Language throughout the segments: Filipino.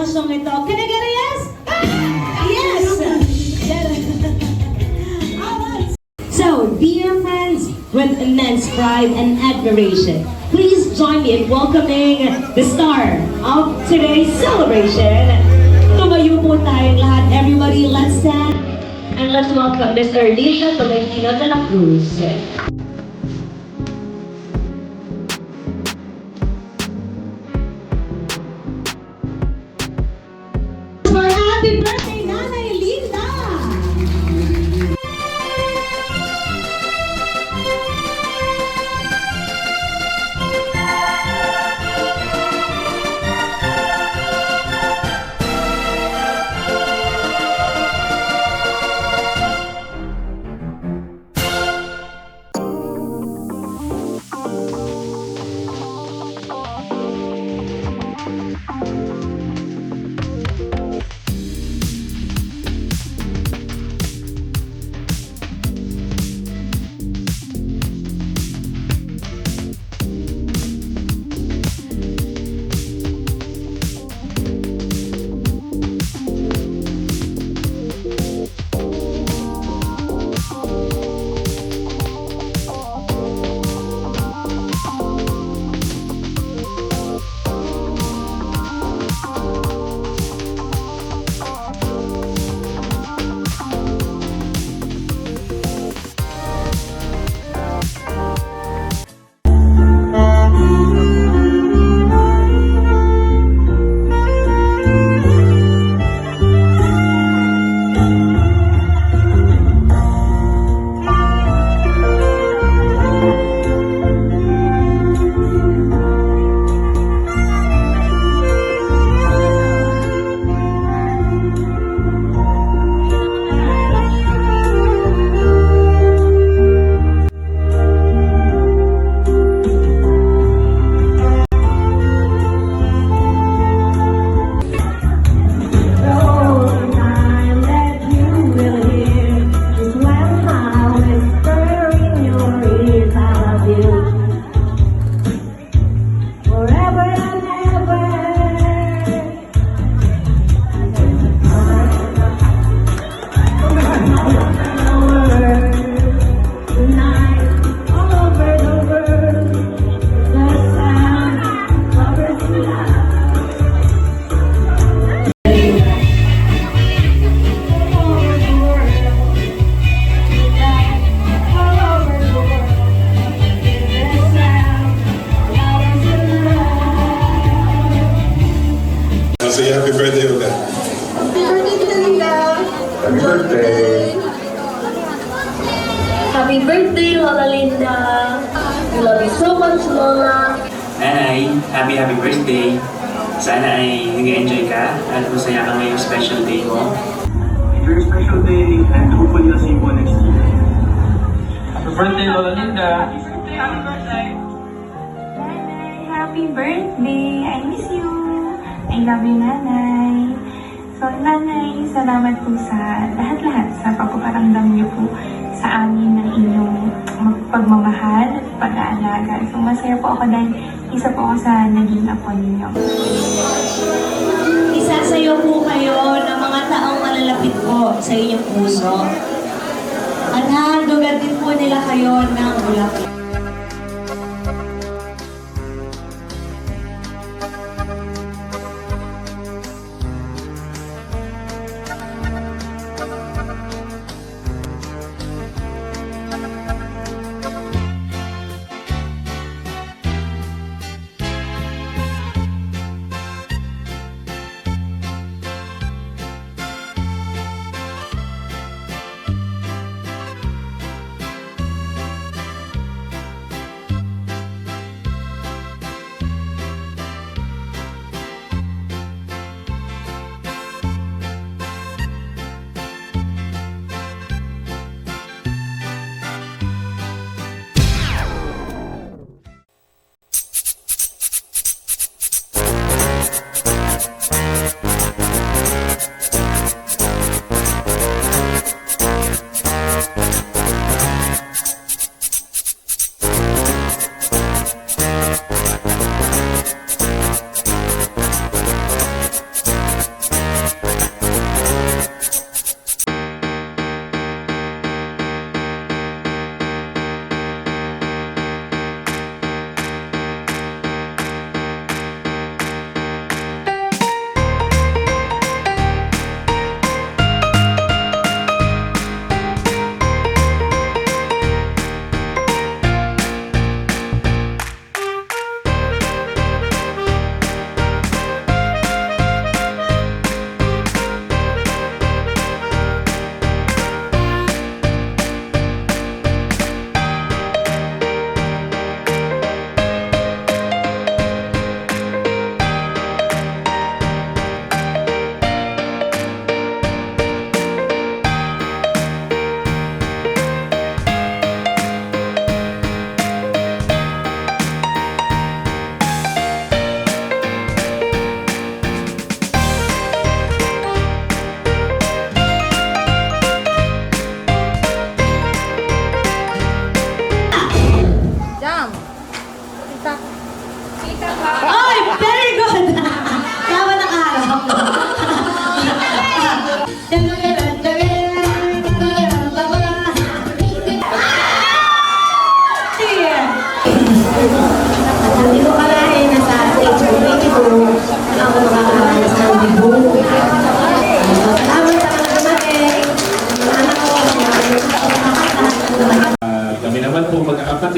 ang song ito. Can I get a yes? Yes! So, dear friends, with immense pride and admiration, please join me in welcoming the star of today's celebration. Tumayo po tayong lahat. Everybody, let's stand and let's welcome Miss Erlisha Tolentino de la Cruz. Happy birthday, Nanay Linda! Say happy birthday, Uga. Happy birthday, Linda! Happy birthday. Happy birthday, Lola Linda! We love you so much, Lola! Nanay, happy birthday. Sana ay nag-enjoy ka at masaya ka ngayong special day mo. Very special day and hopefully you'll see you next year. Happy birthday, Lola Linda! Happy birthday! Nanay, happy birthday! I miss you! I love you, Nanay. So, Nanay, salamat po sa lahat-lahat sa pagpaparamdam niyo po sa amin ng inyong pagmamahal at pag-aalaga. So, masaya po ako dahil isa po ako sa naging apo ninyo. Isasayo po kayo ng mga taong malalapit po sa inyong puso. At hahandugan din po nila kayo ng bulaklak.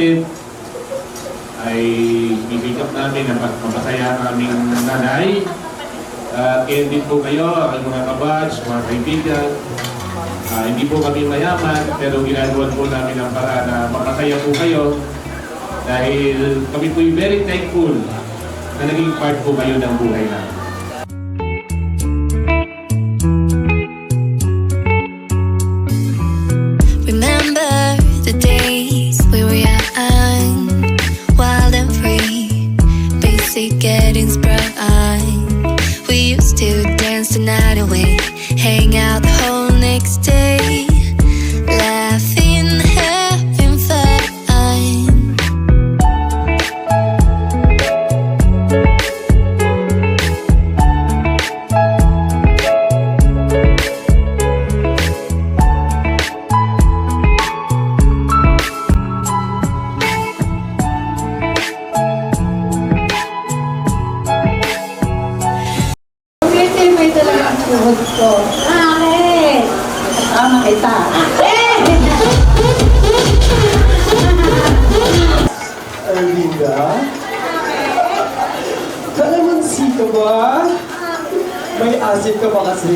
natin ay bibigyan namin ang pagpapasaya ng aming nanay. Kaya din po kayo, ang mga kabatch, mga kaibigan. Hindi po kami mayaman, pero ginagawa po namin ang paraan na mapasaya po kayo dahil kami po very thankful na naging part po kayo ng buhay namin. Remember the days we were young, wild and free, basic getting sprung. We used to dance the night away, hang out the whole next day, laughing, having fun. May talaga ang tuhod ko. Bakit? Kasama kita. Erlinda? Kalamansi ka ba? May asim ka ba kasi?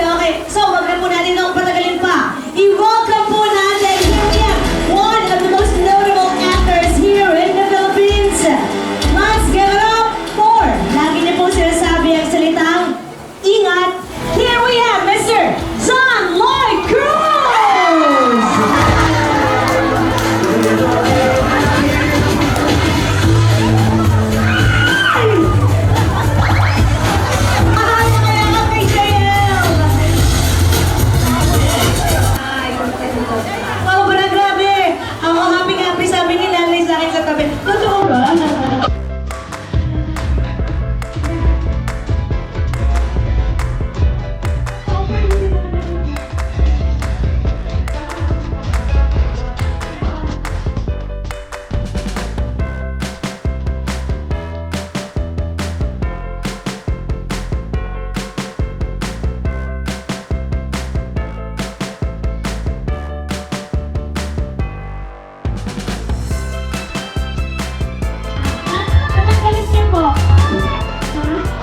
Okay. So, wag na po natin na patagalin pa. I-welcome po natin here one of the most notable actors here in the Philippines. Let's give it up for, lagi niyo po sinasabi ang salitang ingat. Here we have Mr. John Lloyd Cruz! Wow, parang grabe! Ang happy-happy sabi ni nanay sa akin sa tabi. Totoo ba?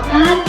At